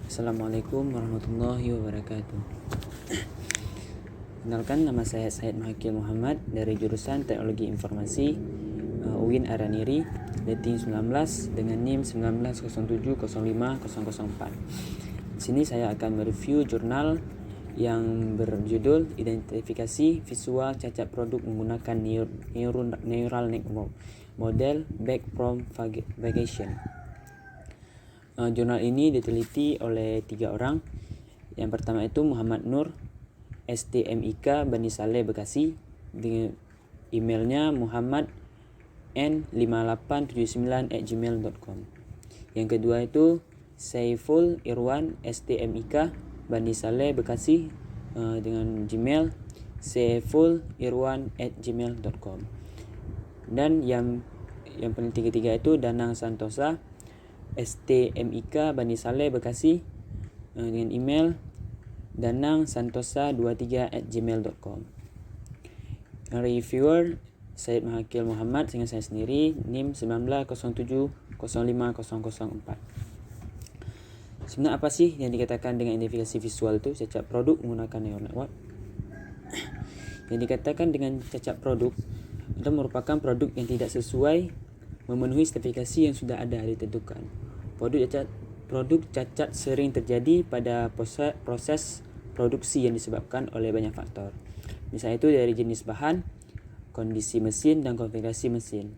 Assalamualaikum warahmatullahi wabarakatuh. Kenalkan, nama saya Said Mahakil Muhammad dari jurusan Teknologi Informasi UIN Araniri, dating 19 dengan NIM 1907050004. Di sini saya akan mereview jurnal yang berjudul Identifikasi Visual Cacat Produk Menggunakan Neural Network Model Backpropagation. Jurnal ini diteliti oleh 3 orang. Yang pertama itu Muhammad Nur, STMIK, Bani Saleh, Bekasi, dengan emailnya muhammadn5879@gmail.com. Yang kedua itu Saiful Irwan, STMIK, Bani Saleh, Bekasi, dengan Gmail saifulirwan@gmail.com. Dan yang peneliti ketiga itu Danang Santosa, STMIK, Bani Saleh, Bekasi, dengan email danangsantosa23@gmail.com. Reviewer Said Mahakil Muhammad dengan saya sendiri, NIM 1907050004. Sebenarnya apa sih yang dikatakan dengan identifikasi visual itu cacat produk menggunakan neural network? Yang dikatakan dengan cacat produk itu merupakan produk yang tidak sesuai memenuhi spesifikasi yang sudah ada ditentukan. Produk cacat sering terjadi pada proses produksi yang disebabkan oleh banyak faktor. Misalnya itu dari jenis bahan, kondisi mesin, dan konfigurasi mesin.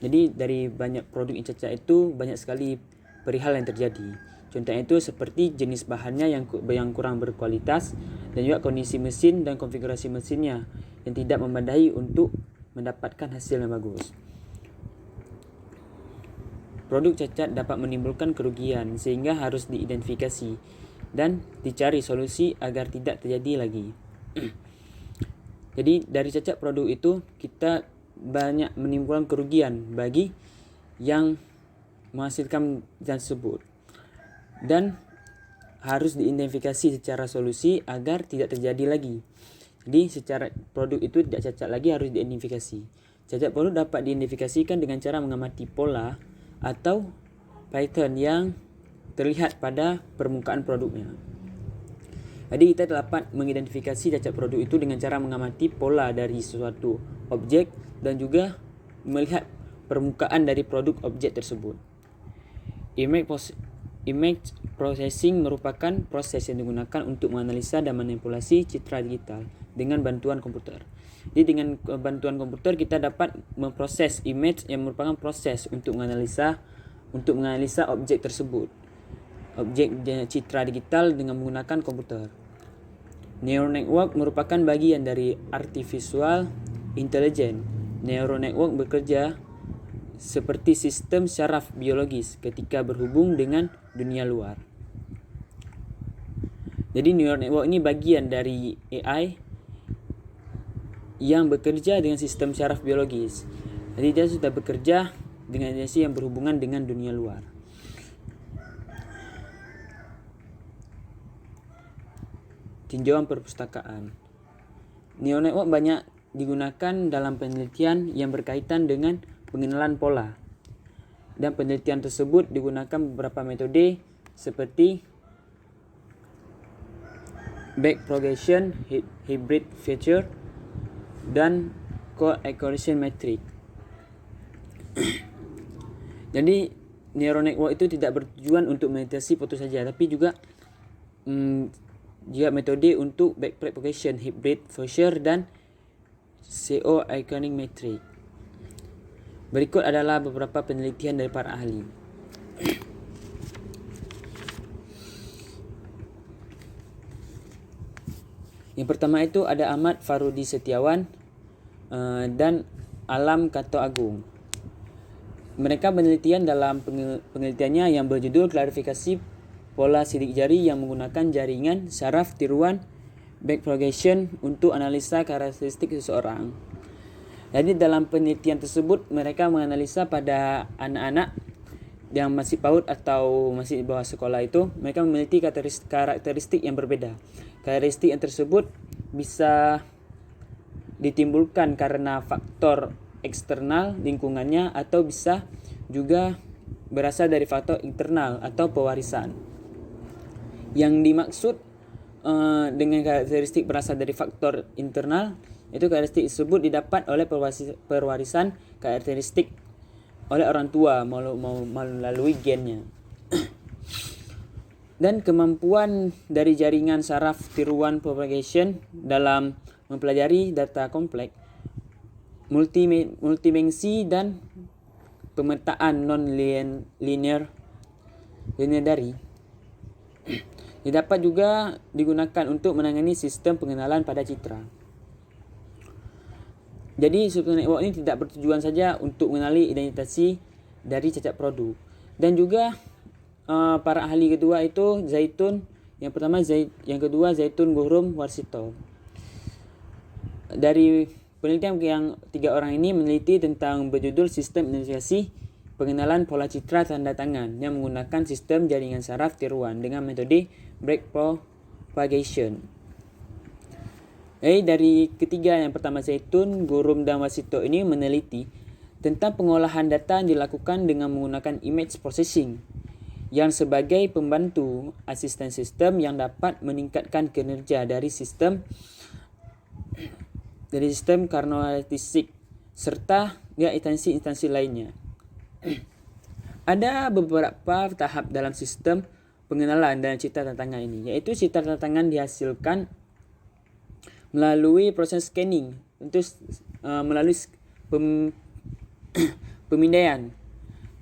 Jadi dari banyak produk yang cacat itu banyak sekali perihal yang terjadi. Contohnya itu seperti jenis bahannya yang kurang berkualitas, dan juga kondisi mesin dan konfigurasi mesinnya yang tidak memadai untuk mendapatkan hasil yang bagus. Produk cacat dapat menimbulkan kerugian sehingga harus diidentifikasi dan dicari solusi agar tidak terjadi lagi. Jadi dari cacat produk itu kita banyak menimbulkan kerugian bagi yang menghasilkan tersebut, dan harus diidentifikasi secara solusi agar tidak terjadi lagi. Jadi secara produk itu tidak cacat lagi harus diidentifikasi. Cacat produk dapat diidentifikasikan dengan cara mengamati pola atau pattern yang terlihat pada permukaan produknya. Jadi kita dapat mengidentifikasi cacat produk itu dengan cara mengamati pola dari sesuatu objek dan juga melihat permukaan dari produk objek tersebut. Image processing merupakan proses yang digunakan untuk menganalisa dan manipulasi citra digital dengan bantuan komputer. Jadi dengan bantuan komputer kita dapat memproses image yang merupakan proses untuk menganalisa objek tersebut, objek citra digital dengan menggunakan komputer. Neural network merupakan bagian dari artificial intelligence. Neural network bekerja seperti sistem syaraf biologis ketika berhubung dengan dunia luar. Jadi neural network ini bagian dari AI yang bekerja dengan sistem syaraf biologis. Jadi dia sudah bekerja dengan energi yang berhubungan dengan dunia luar. Tinjauan perpustakaan. Neural network banyak digunakan dalam penelitian yang berkaitan dengan pengenalan pola. Dan penelitian tersebut digunakan beberapa metode seperti backpropagation, hybrid feature, dan co-accretion metric. Jadi neural network itu tidak bertujuan untuk mendeteksi foto saja, tapi juga metode untuk backpropagation, hybrid feature, dan co-accretion metric. Berikut adalah beberapa penelitian dari para ahli. Yang pertama itu ada Ahmad Farudi Setiawan dan Alam Kato Agung. Mereka penelitian dalam penelitiannya yang berjudul klarifikasi pola sidik jari yang menggunakan jaringan saraf tiruan backpropagation untuk analisa karakteristik seseorang. Jadi dalam penelitian tersebut mereka menganalisa pada anak-anak yang masih PAUD atau masih di bawah sekolah itu, mereka memiliki karakteristik yang berbeda. Karakteristik yang tersebut bisa ditimbulkan karena faktor eksternal lingkungannya atau bisa juga berasal dari faktor internal atau pewarisan. Yang dimaksud dengan karakteristik berasal dari faktor internal, itu karakteristik tersebut didapat oleh perwarisan karakteristik oleh orang tua melalui gennya. Dan kemampuan dari jaringan saraf tiruan propagation dalam mempelajari data kompleks, multidimensi dan pemetaan non-linear dari dapat juga digunakan untuk menangani sistem pengenalan pada citra. Jadi super network ini tidak bertujuan saja untuk mengenali identitasi dari cacat produk. Dan juga para ahli kedua itu Zaitun, yang kedua Zaitun Ghorm Warsito. Dari penelitian yang 3 orang ini meneliti tentang berjudul sistem identifikasi pengenalan pola citra tanda tangan yang menggunakan sistem jaringan saraf tiruan dengan metode break propagation. Dari ketiga, yang pertama Zaitun, Ghorm dan Warsito ini meneliti tentang pengolahan data yang dilakukan dengan menggunakan image processing yang sebagai pembantu asisten sistem yang dapat meningkatkan kinerja dari sistem karnostatistik serta instansi lainnya. Ada beberapa tahap dalam sistem pengenalan dan citra tanda tangan ini, yaitu citra tanda tangan dihasilkan melalui proses scanning, melalui pemindaian.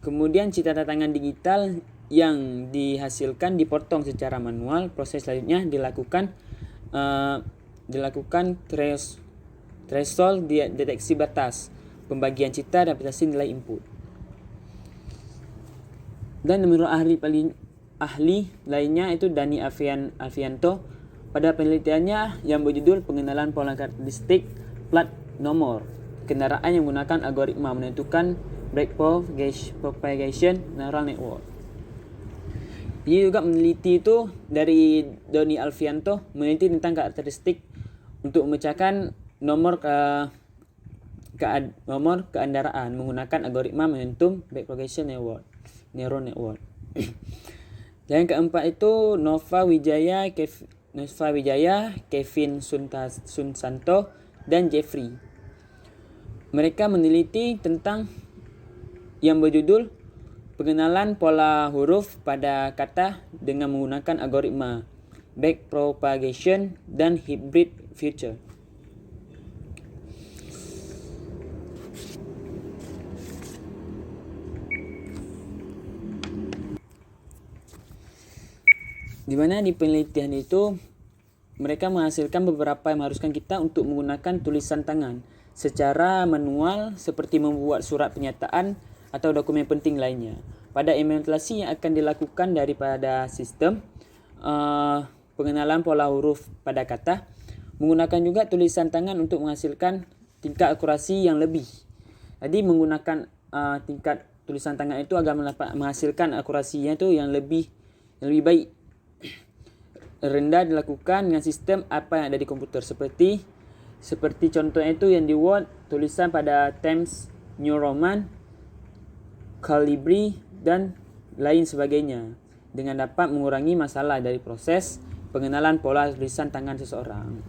Kemudian citra tanda tangan digital yang dihasilkan dipotong secara manual. Proses selanjutnya dilakukan threshold deteksi batas, pembagian citra dan presentasi nilai input. Dan menurut ahli lainnya itu Dani Alfianto pada penelitiannya yang berjudul pengenalan pola karakteristik plat nomor kendaraan yang menggunakan algoritma menentukan break propagation neural network. Dia juga meneliti itu dari Doni Alfianto, meneliti tentang karakteristik untuk memecahkan nomor kendaraan menggunakan algoritma momentum backpropagation neural network. Dan yang keempat itu Nova Wijaya, Kevin Sunsanto dan Jeffrey. Mereka meneliti tentang yang berjudul pengenalan pola huruf pada kata dengan menggunakan algoritma backpropagation dan hybrid feature. Di mana di penelitian itu mereka menghasilkan beberapa yang mengharuskan kita untuk menggunakan tulisan tangan secara manual seperti membuat surat pernyataan atau dokumen penting lainnya. Pada implementasi yang akan dilakukan daripada sistem pengenalan pola huruf pada kata, menggunakan juga tulisan tangan untuk menghasilkan tingkat akurasi yang lebih. Jadi menggunakan tingkat tulisan tangan itu agar menghasilkan akurasinya itu yang lebih baik. Rendah dilakukan dengan sistem apa yang ada di komputer, seperti contohnya itu yang di Word, tulisan pada Times New Roman, Calibri dan lain sebagainya, dengan dapat mengurangi masalah dari proses pengenalan pola tulisan tangan seseorang.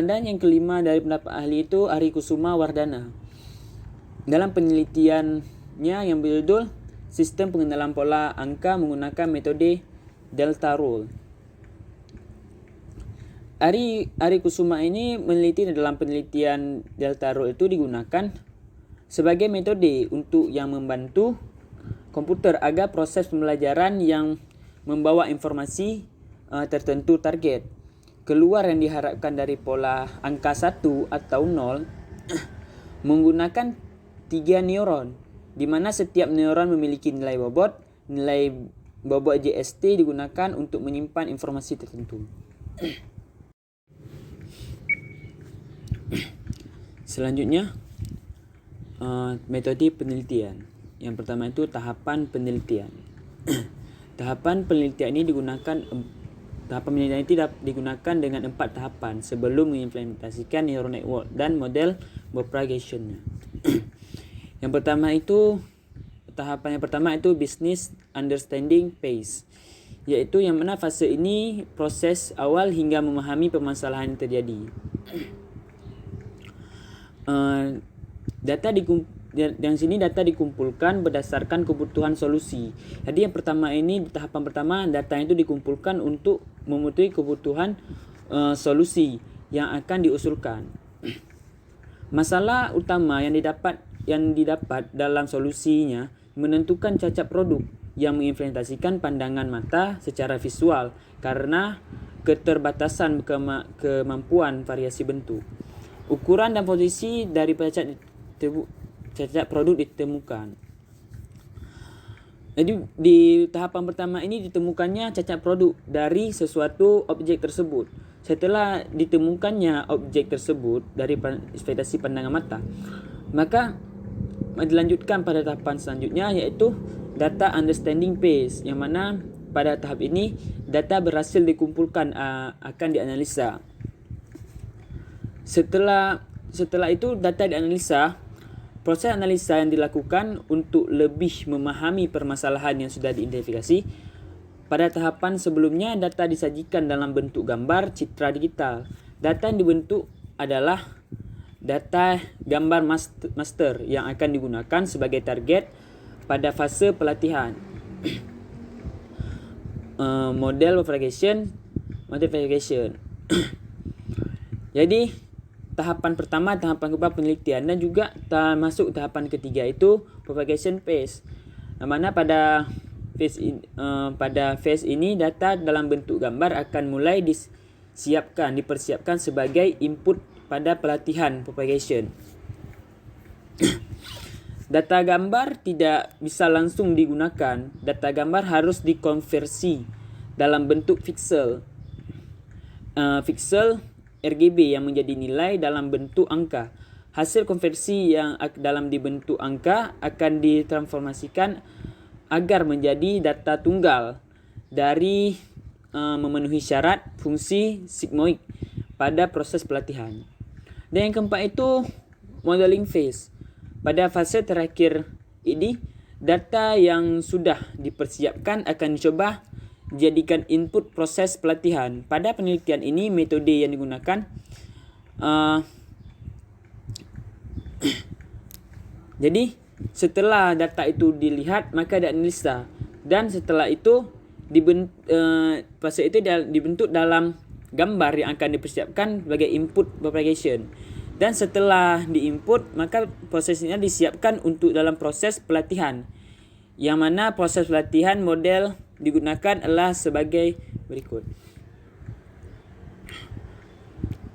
Dan yang kelima dari pendapat ahli itu Ari Kusuma Wardana. Dalam penelitiannya yang berjudul sistem pengenalan pola angka menggunakan metode Delta Rule. Ari Kusuma ini meneliti dalam penelitian Delta Rule itu digunakan sebagai metode untuk yang membantu komputer agar proses pembelajaran yang membawa informasi tertentu target keluar yang diharapkan dari pola angka 1 atau 0 menggunakan 3 neuron, di mana setiap neuron memiliki nilai bobot. Nilai bobot JST digunakan untuk menyimpan informasi tertentu. Selanjutnya metode penelitian. Yang pertama itu tahapan penelitian. Tahapan penelitian ini digunakan dengan 4 tahapan sebelum mengimplementasikan neural network dan model propagation-nya. Tahapan yang pertama itu business understanding phase, iaitu yang mana fase ini proses awal hingga memahami permasalahan yang terjadi. Data dikumpulkan berdasarkan kebutuhan solusi. Jadi yang pertama ini, di tahapan pertama, data itu dikumpulkan untuk memenuhi kebutuhan solusi yang akan diusulkan. Masalah utama yang didapat dalam solusinya menentukan cacat produk yang mengimplementasikan pandangan mata secara visual karena keterbatasan kemampuan variasi bentuk. Ukuran dan posisi dari cacat produk ditemukan. Jadi di tahapan pertama ini ditemukannya cacat produk dari sesuatu objek tersebut. Setelah ditemukannya objek tersebut dari ekspektasi pandangan mata, maka dilanjutkan pada tahapan selanjutnya, iaitu data understanding phase, yang mana pada tahap ini data berhasil dikumpulkan akan dianalisa. Setelah itu data dianalisa. Proses analisa yang dilakukan untuk lebih memahami permasalahan yang sudah diidentifikasi. Pada tahapan sebelumnya, data disajikan dalam bentuk gambar citra digital. Data yang dibentuk adalah data gambar master yang akan digunakan sebagai target pada fase pelatihan. Model verification. Jadi tahapan pertama, tahapan kedua penelitian, dan juga masuk tahapan ketiga itu propagation phase. Mana pada phase ini data dalam bentuk gambar akan mulai dipersiapkan sebagai input pada pelatihan propagation. Data gambar tidak bisa langsung digunakan. Data gambar harus dikonversi dalam bentuk pixel. Pixel RGB yang menjadi nilai dalam bentuk angka. Hasil konversi yang dalam dibentuk angka akan ditransformasikan agar menjadi data tunggal dari memenuhi syarat fungsi sigmoid pada proses pelatihan. Dan yang keempat itu modeling phase. Pada fase terakhir ini, data yang sudah dipersiapkan akan dicoba jadikan input proses pelatihan. Pada penelitian ini, metode yang digunakan jadi setelah data itu dilihat, maka dianalisa, dan setelah itu fase itu dibentuk dalam gambar yang akan dipersiapkan sebagai input propagation. Dan setelah diinput, maka prosesnya disiapkan untuk dalam proses pelatihan, yang mana proses pelatihan model digunakan adalah sebagai berikut.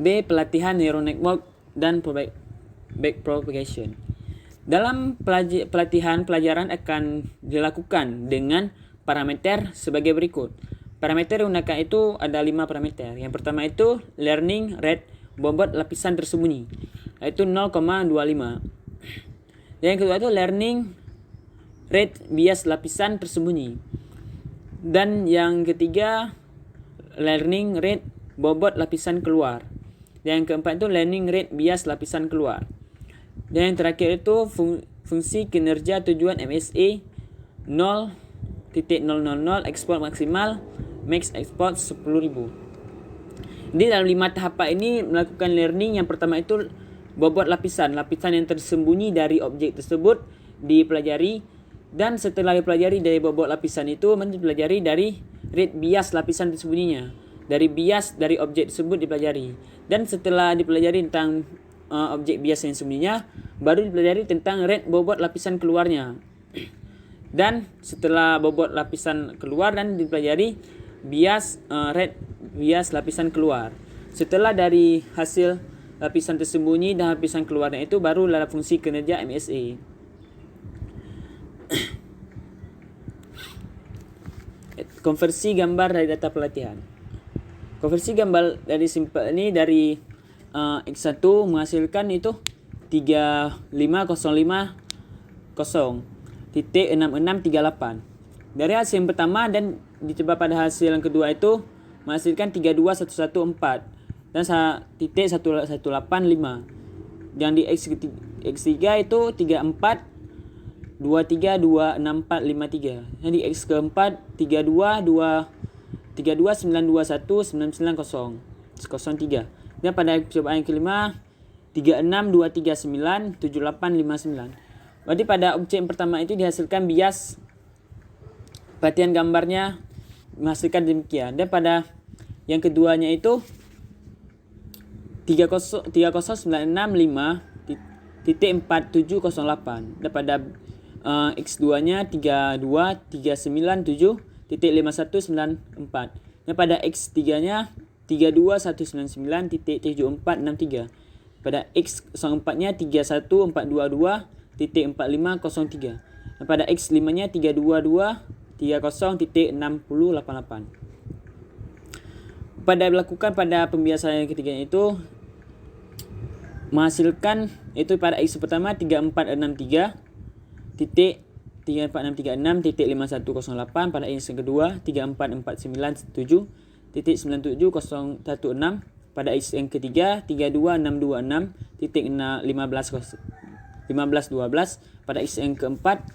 B. Pelatihan neural network dan backpropagation. Dalam pelatihan, pelajaran akan dilakukan dengan parameter sebagai berikut. Parameter yang digunakan itu ada 5 parameter. Yang pertama itu learning rate, bobot lapisan tersembunyi, yaitu 0,25. Dan yang kedua itu learning rate bias lapisan tersembunyi. Dan yang ketiga learning rate bobot lapisan keluar. Dan yang keempat itu learning rate bias lapisan keluar. Dan yang terakhir itu fungsi kinerja tujuan MSA 0.000 ekspor maksimal max export 10.000. Di dalam 5 tahapan ini melakukan learning. Yang pertama itu bobot lapisan yang tersembunyi dari objek tersebut dipelajari, dan setelah dipelajari dari bobot lapisan itu dipelajari dari rate bias lapisan tersembunyinya. Dari bias dari objek tersebut dipelajari, dan setelah dipelajari tentang objek bias yang sembunyinya, baru dipelajari tentang rate bobot lapisan keluarnya. Dan setelah bobot lapisan keluar dan dipelajari rate bias lapisan keluar. Setelah dari hasil lapisan tersembunyi dan lapisan keluarnya itu, baru adalah fungsi kinerja MSA. Konversi gambar dari data pelatihan. Konversi gambar dari simple ini dari X1 menghasilkan itu 35050.6638. Dari hasil yang pertama dan dicoba pada hasil yang kedua itu menghasilkan 32114 dan 1.185. Yang di X3 itu 34 23, 264, 53. Jadi X keempat 32, 921, 990, 03. Dan pada percobaan yang kelima 36, 239, 78, 59. Berarti pada objek yang pertama itu dihasilkan bias perhatian gambarnya menghasilkan demikian. Dan pada yang keduanya itu 30965.4708. Dan pada X2-nya 32397.5194. Dan pada X3-nya 32199.7463. Pada X04-nya 31422.4503. Dan pada X5-nya 32230.6088. Pada dilakukan pada pembiasaan yang ketiga itu menghasilkan itu pada X pertama 3463.3436.5108. Pada X yang kedua 34497.97016. Pada X yang ketiga 32626.1512. Pada X yang keempat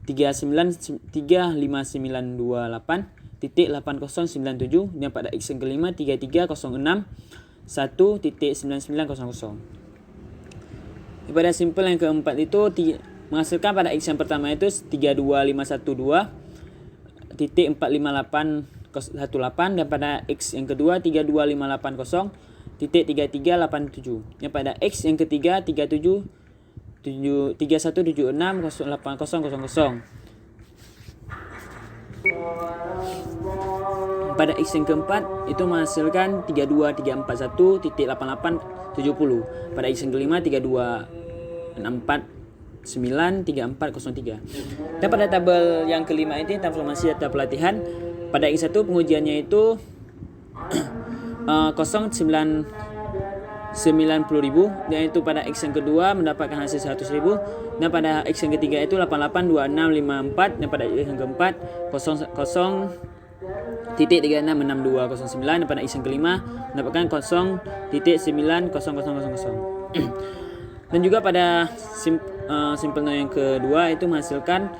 3598097. Dan pada X yang kelima 3306.1.9900. Pada simpel yang keempat itu menghasilkan pada X yang pertama itu 32512.45818. Dan pada X yang kedua 32580.3387. Yang pada X yang ketiga 3176.08000. Pada X yang keempat itu menghasilkan 32341.8870. Pada X yang kelima 32649.3403. Dan pada tabel yang kelima ini transformasi data pelatihan. Pada X1 pengujiannya itu 0,90.000, dan itu pada X yang kedua mendapatkan hasil 100.000. Dan pada X yang ketiga itu 882654. Dan pada X yang keempat 0.366209. Dan pada X yang kelima mendapatkan 0.900000. Dan juga pada simple yang kedua itu menghasilkan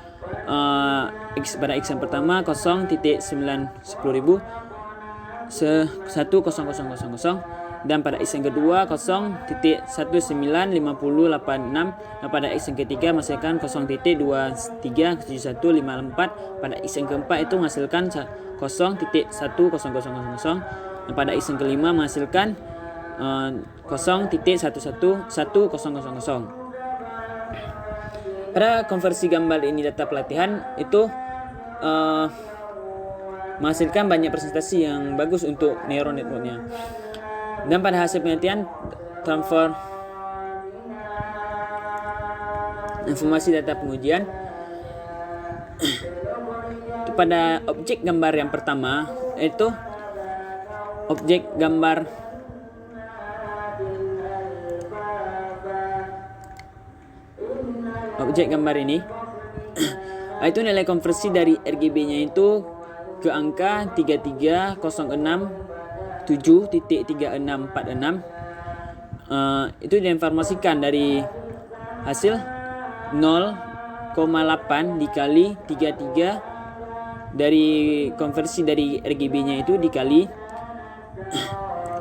pada X yang pertama 0.910.000 10000. Dan pada X yang kedua 0.195086. Dan pada X yang ketiga menghasilkan 0.237154. Pada X yang keempat itu menghasilkan 0.100000. Dan pada X yang kelima menghasilkan 0.111000. Pada konversi gambar ini data pelatihan itu menghasilkan banyak presentasi yang bagus untuk neural network-nya. Dan pada hasil penelitian transfer informasi data pengujian pada objek gambar yang pertama yaitu objek gambar ini itu nilai konversi dari RGB-nya itu ke angka 3306.7.3646. Itu diinformasikan dari hasil 0,8 dikali 33 dari konversi dari RGB-nya itu dikali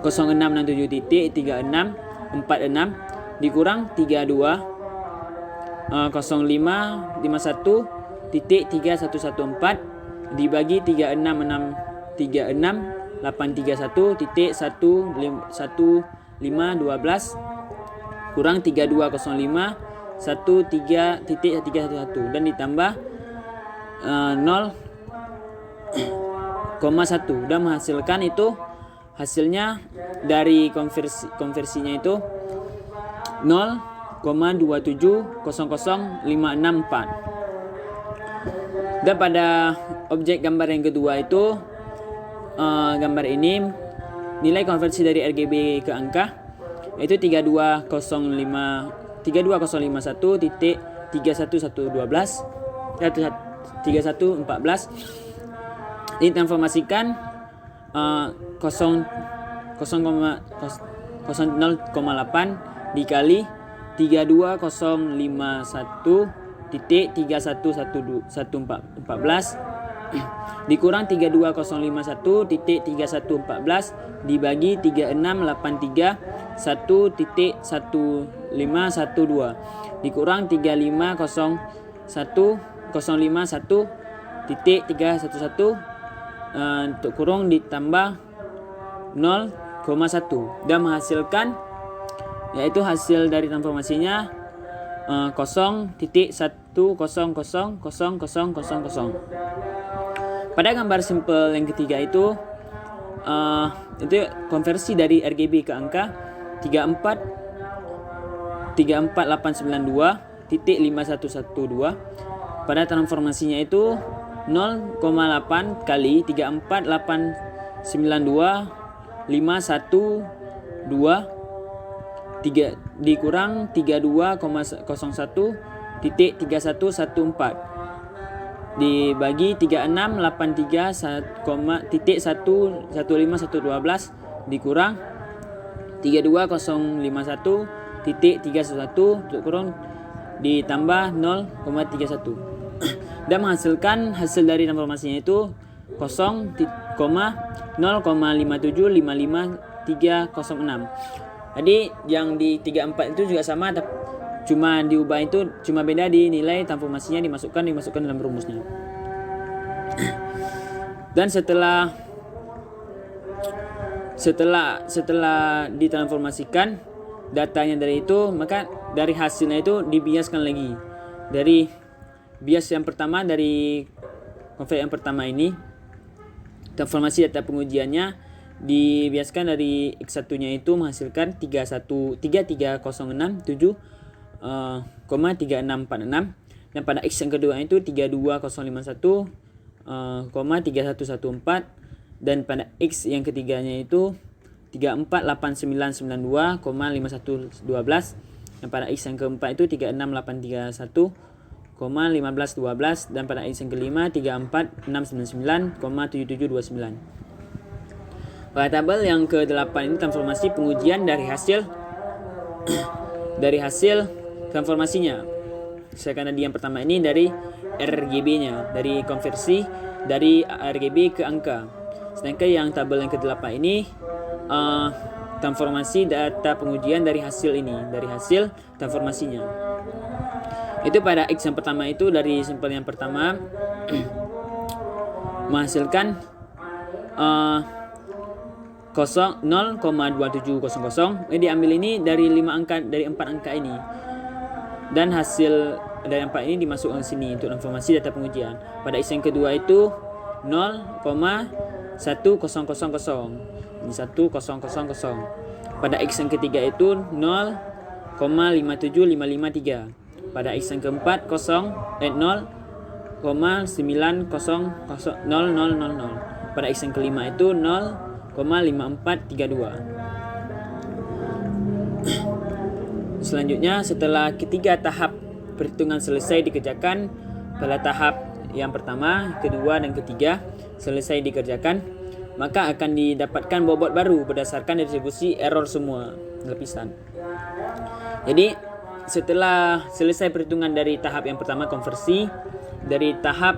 0667.3646 dikurang 320551.3114 dibagi 3663831.1512 kurang 320513.311 dan ditambah 0,1 dan menghasilkan itu hasilnya dari konversinya itu 0,2700564. Dan pada objek gambar yang kedua itu gambar ini nilai konversi dari RGB ke angka yaitu 32051.3114 ditransformasikan 0,8 dikali 32051 titik 3114 dikurang 32051 titik 3114 dibagi 3683 1.1512 dikurang 3501051 titik 311 untuk kurung ditambah 0,1 dan menghasilkan, yaitu hasil dari transformasinya 0.1000000. Pada gambar simpel yang ketiga itu konversi dari RGB ke angka 34892.5112. Pada transformasinya itu 0,8 kali 34892.512 dikurang 32,01.31114 dibagi 3683.11512 dikurang 32051.311 kurang ditambah 0,31 dan menghasilkan hasil dari transformasinya itu 0,5755306. Jadi yang di 34 itu juga sama, cuma diubah itu cuma beda di nilai transformasinya dimasukkan dalam rumusnya. Dan setelah ditransformasikan datanya dari itu, maka dari hasilnya itu dibiaskan lagi. Dari bias yang pertama, dari konversi yang pertama ini, transformasi data pengujiannya dibiaskan dari X1-nya itu menghasilkan 33067,3646 dan pada X yang kedua itu 32051,3114 dan pada X yang ketiganya itu 348992,5112 dan pada X yang keempat itu 36831,1512 dan pada X yang kelima 34699,7729. Pada tabel yang ke-8 ini transformasi pengujian dari hasil transformasinya. Sedangkan yang pertama ini dari RGB-nya, dari konversi dari RGB ke angka. Sedangkan yang tabel yang ke-8 ini transformasi data pengujian dari hasil transformasinya. Itu pada X yang pertama itu dari sampel yang pertama menghasilkan 0,2700. Ini diambil ini dari 4 angka ini. Dan hasil dari 4 ini dimasukkan ke sini untuk informasi data pengujian. Pada X yang kedua itu 0,1000. Ini 1000. Pada X yang ketiga itu 0,57553. Pada X yang keempat 0,9000000. Pada X yang kelima itu 0,5432. Selanjutnya, setelah ketiga tahap perhitungan selesai dikerjakan, pada tahap yang pertama, kedua, dan ketiga selesai dikerjakan, maka akan didapatkan bobot baru berdasarkan distribusi error semua lapisan. Jadi setelah selesai perhitungan dari tahap yang pertama konversi, dari tahap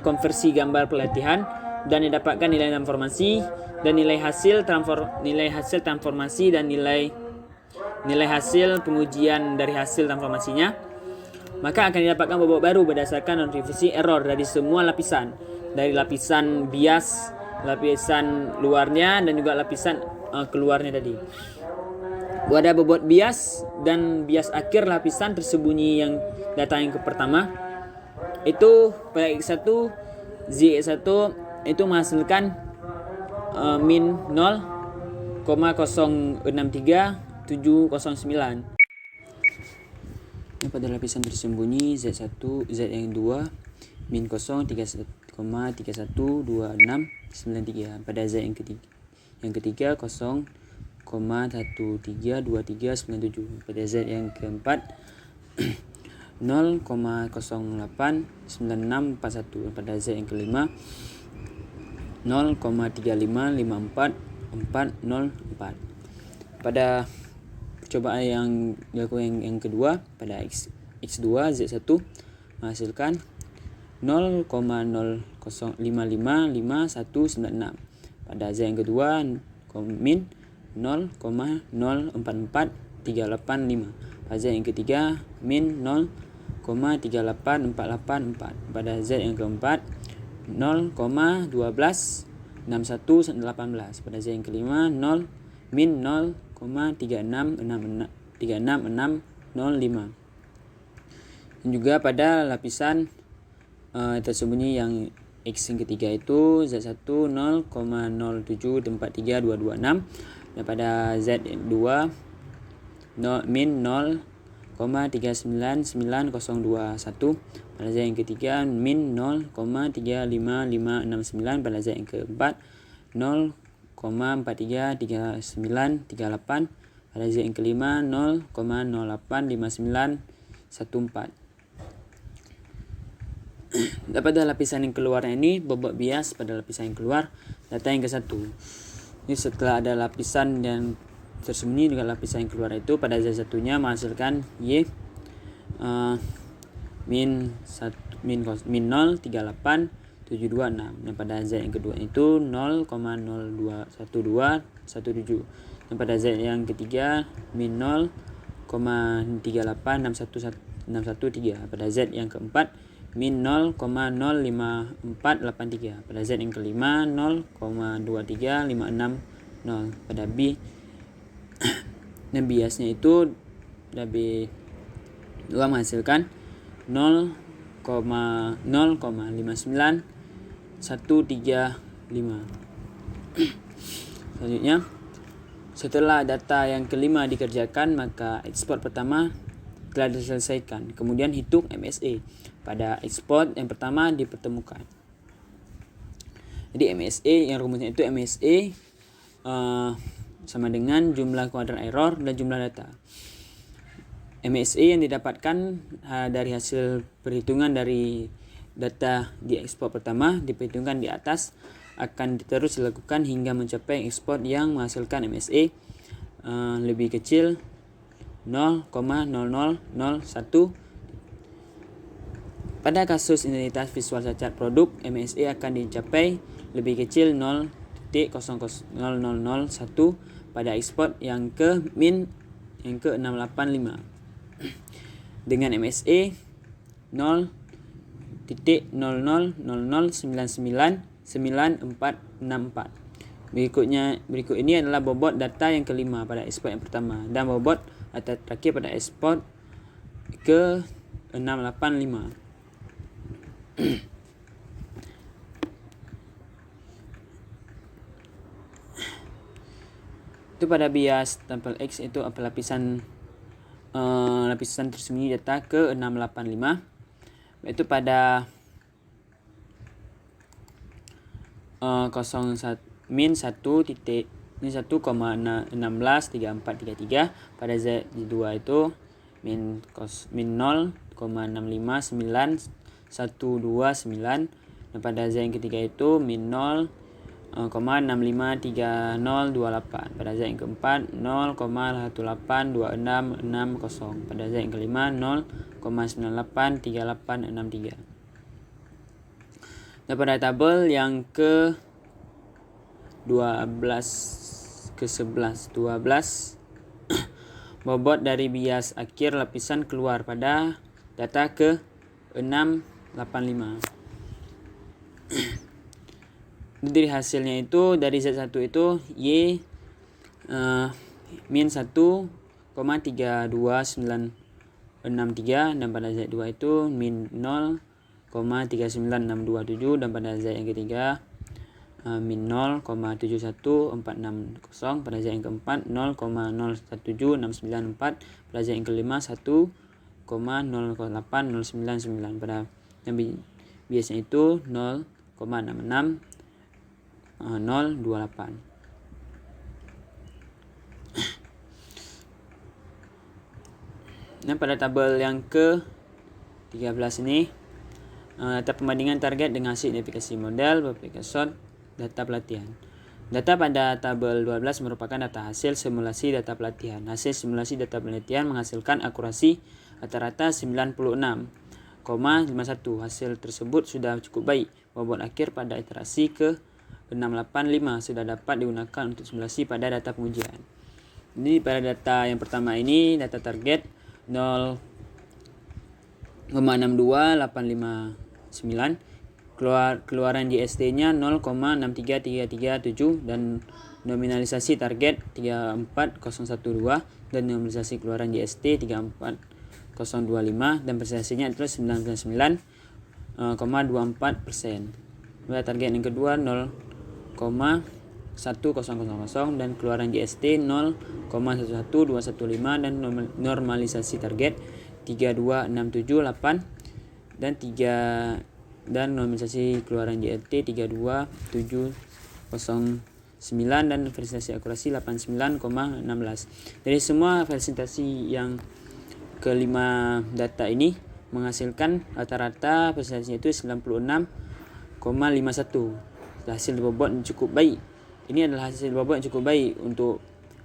konversi gambar pelatihan, dan didapatkan nilai transformasi dan nilai hasil transformasi dan nilai hasil pengujian dari hasil transformasinya, maka akan didapatkan bobot baru berdasarkan distribusi error dari semua lapisan, dari lapisan bias, lapisan luarnya, dan juga lapisan keluarnya tadi. Ada bobot bias dan bias akhir lapisan tersembunyi yang data yang pertama itu pada X1 ZX1 itu menghasilkan min 0,063709. Pada lapisan tersembunyi Z1 Z yang 2 min 0,312693. Pada Z yang ketiga 0,132397. Pada Z yang keempat 0,089641. Pada Z yang kelima 0,35540404. Pada percobaan yang kedua pada X X2 Z1 menghasilkan 0,005559196. Pada Z yang kedua min 0,044385. Pada Z yang ketiga min 0,38484. Pada Z yang keempat 0,126118. Pada Z yang kelima min 0,366605. Dan juga pada lapisan tersembunyi yang X yang ketiga itu Z1 0,0743226. Dan pada Z2 min 0,399021. Pada Z yang ketiga min 0,35569. Pada Z yang keempat 0,433938. Pada Z yang kelima 0,085914. Pada lapisan yang keluar ini bobot bias pada lapisan yang keluar data yang ke-1. Ini setelah ada lapisan yang tersembunyi dengan lapisan yang keluar itu, pada Z1 nya menghasilkan Y min 0,38726. Dan pada Z yang kedua itu 0,021217. Dan pada Z yang ketiga min 0,3861113. Pada Z yang keempat min 0,05483. Pada Z yang kelima 0,23560. Pada B dan biasnya itu pada B2 menghasilkan 0,059 135. Selanjutnya, setelah data yang kelima dikerjakan, maka ekspor pertama telah diselesaikan. Kemudian hitung MSA. Pada ekspor yang pertama dipertemukan. Jadi MSA yang rumusnya itu MSA sama dengan jumlah kuadran error dan jumlah data. MSA yang didapatkan dari hasil perhitungan dari data di ekspor pertama diperhitungkan di atas akan terus dilakukan hingga mencapai ekspor yang menghasilkan MSA lebih kecil 0,0001. Pada kasus identitas visual cacat produk, MSA akan dicapai lebih kecil 0,00001 pada ekspor yang ke-685 dengan MSA 0.0000999464. Berikut ini adalah bobot data yang kelima pada ekspor yang pertama dan bobot data terakhir pada ekspor ke-685. Itu pada bias tampil X itu lapisan tersembunyi data ke-685. Itu pada min 1 titik ini 1,163433. Pada Z2 itu min 0,6591129. Dan pada Z yang ketiga itu min 0,653028. Pada Z yang keempat 0,182660. Pada Z yang kelima 0,983863. Dan pada tabel yang ke-12 bobot dari bias akhir lapisan keluar pada data ke-685. Dari hasilnya itu dari Z1 itu Y min 1,32963 dan pada Z2 itu min 0,39627 dan pada Z yang ketiga min 0,71460. Pada Z yang keempat 0,017694. Pada Z yang kelima 1,080999. Pada yang biasanya itu 0,66028. Dan pada tabel yang ke-13 ini data perbandingan target dengan hasil identifikasi model beraplikasi data pelatihan. Data pada tabel 12 merupakan data hasil simulasi data pelatihan. Hasil simulasi data pelatihan menghasilkan akurasi rata-rata 96,51. Hasil tersebut sudah cukup baik. Bobot akhir pada iterasi ke-685 sudah dapat digunakan untuk simulasi pada data pengujian. Ini pada data yang pertama ini data target 0,62859, keluaran GST-nya 0,63337 dan nominalisasi target 34012 dan nominalisasi keluaran GST 34025 dan presentasinya itu 99,24%. Pada target yang kedua 0,1000 dan keluaran GST 0,11215 dan normalisasi target 32678 dan nominalisasi keluaran GST 32709 dan presentasi akurasi 89,16. Dari semua presentasi yang kelima data ini menghasilkan rata-rata presentasinya itu 96,51. Hasil bobot yang cukup baik. Ini adalah hasil bobot yang cukup baik untuk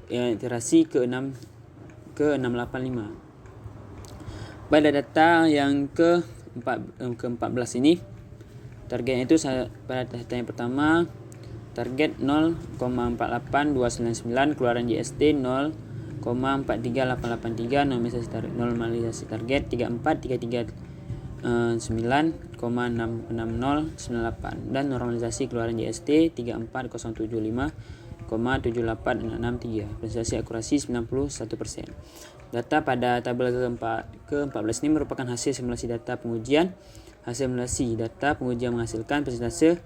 iterasi ke-685. Pada data yang ke-14 ini targetnya itu pada data yang pertama target 0,48299, keluaran GST 0,43883, normalisasi target 34339,66098 dan normalisasi keluaran GST 34075,7863. Presentasi akurasi 91%. Data pada tabel ke-14 ini merupakan hasil simulasi data pengujian. Hasil simulasi data pengujian menghasilkan persentase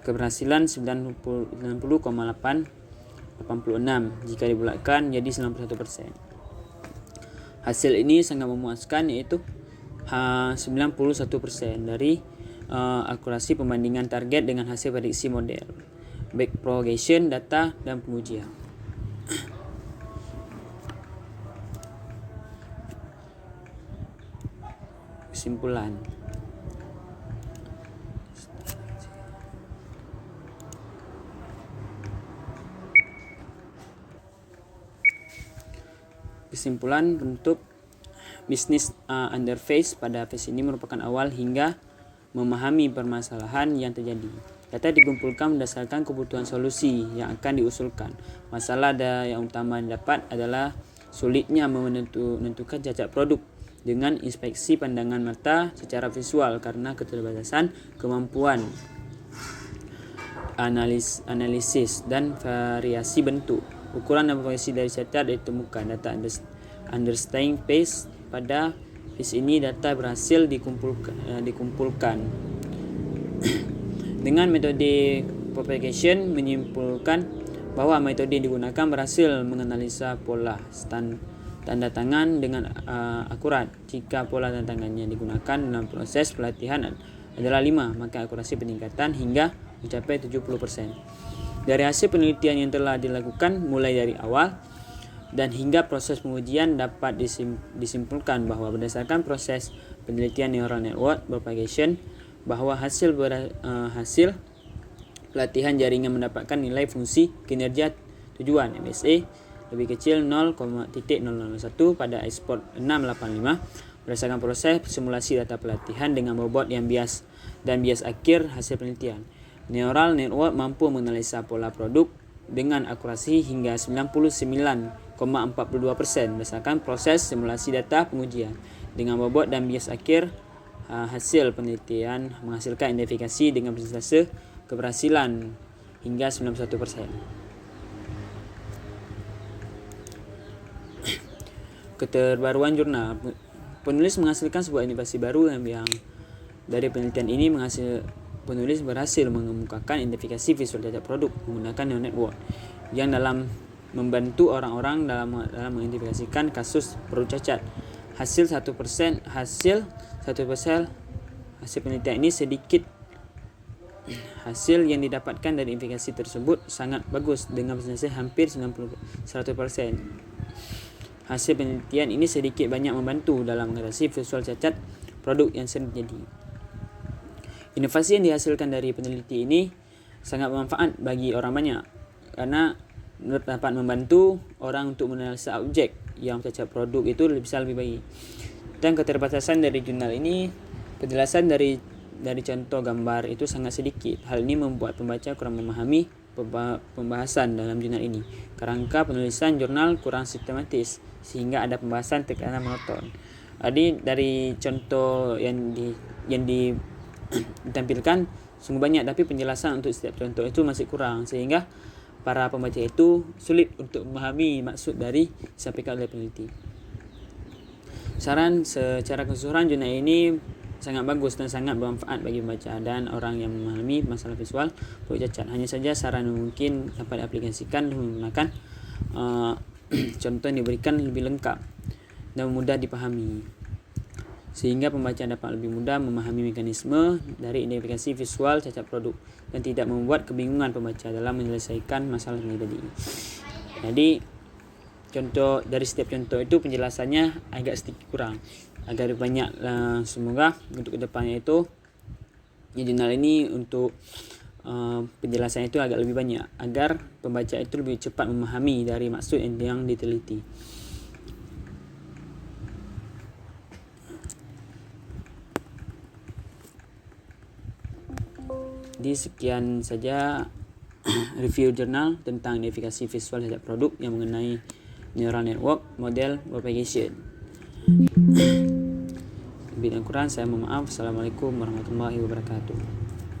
keberhasilan 90,886 jika dibulatkan jadi 91%. Hasil ini sangat memuaskan, yaitu 91% dari akurasi pembandingan target dengan hasil prediksi model, backpropagation data dan pengujian. Kesimpulan. Kesimpulan, bentuk bisnis interface pada phase ini merupakan awal hingga memahami permasalahan yang terjadi. Data dikumpulkan berdasarkan kebutuhan solusi yang akan diusulkan. Masalah yang utama didapat adalah sulitnya menentukan cacat produk dengan inspeksi pandangan mata secara visual karena keterbatasan kemampuan analisis dan variasi bentuk. Ukuran dan variasi dari cacat ditemukan. Data understanding phase pada phase ini data berhasil dikumpulkan. Dengan metode propagation menyimpulkan bahwa metode yang digunakan berhasil menganalisa pola tanda tangan dengan akurat. Jika pola tanda tangannya digunakan dalam proses pelatihan adalah 5, maka akurasi peningkatan hingga mencapai 70%. Dari hasil penelitian yang telah dilakukan mulai dari awal dan hingga proses pengujian dapat disimpulkan bahwa berdasarkan proses penelitian neural network propagation bahwa hasil pelatihan jaringan mendapatkan nilai fungsi kinerja tujuan MSA lebih kecil 0,001 pada export 685 berdasarkan proses simulasi data pelatihan dengan bobot yang bias dan bias akhir hasil penelitian. Neural network mampu menganalisa pola produk dengan akurasi hingga 99,42% berdasarkan proses simulasi data pengujian. Dengan bobot dan bias akhir hasil penelitian menghasilkan identifikasi dengan persentase keberhasilan hingga 91%. Keterbaruan jurnal. Penulis menghasilkan sebuah inovasi baru yang dari penelitian ini penulis berhasil mengemukakan identifikasi visual cacat produk menggunakan neural network yang dalam membantu orang-orang dalam mengidentifikasikan kasus produk cacat. Hasil penelitian ini hasil yang didapatkan dari identifikasi tersebut sangat bagus dengan persentase hampir 100%. Hasil penelitian ini sedikit banyak membantu dalam mengatasi visual cacat produk yang sering terjadi. Inovasi yang dihasilkan dari peneliti ini sangat bermanfaat bagi orang banyak karena dapat membantu orang untuk menganalisa objek yang cacat produk itu bisa lebih baik. Dan keterbatasan dari jurnal ini, penjelasan dari contoh gambar itu sangat sedikit. Hal ini membuat pembaca kurang memahami pembahasan dalam jurnal ini. Kerangka penulisan jurnal kurang sistematis sehingga ada pembahasan tekanan monoton. Jadi dari contoh yang ditampilkan sungguh banyak, tapi penjelasan untuk setiap contoh itu masih kurang sehingga para pembaca itu sulit untuk memahami maksud dari disampaikan oleh peneliti. Saran secara keseluruhan jurnal ini sangat bagus dan sangat bermanfaat bagi pembaca dan orang yang memahami masalah visual produk cacat. Hanya saja saran mungkin dapat diaplikasikan dengan menggunakan contoh yang diberikan lebih lengkap dan mudah dipahami, sehingga pembaca dapat lebih mudah memahami mekanisme dari identifikasi visual cacat produk dan tidak membuat kebingungan pembaca dalam menyelesaikan masalah ini tadi. Jadi contoh dari setiap contoh itu penjelasannya agak sedikit kurang, agar banyak. Semoga untuk kedepannya itu jurnal ini untuk penjelasannya itu agak lebih banyak agar pembaca itu lebih cepat memahami dari maksud yang diteliti. Di sekian saja review jurnal tentang identifikasi visual cacat produk yang mengenai neural network model propagation. Lebih dan kurang saya mohon maaf. Assalamualaikum warahmatullahi wabarakatuh.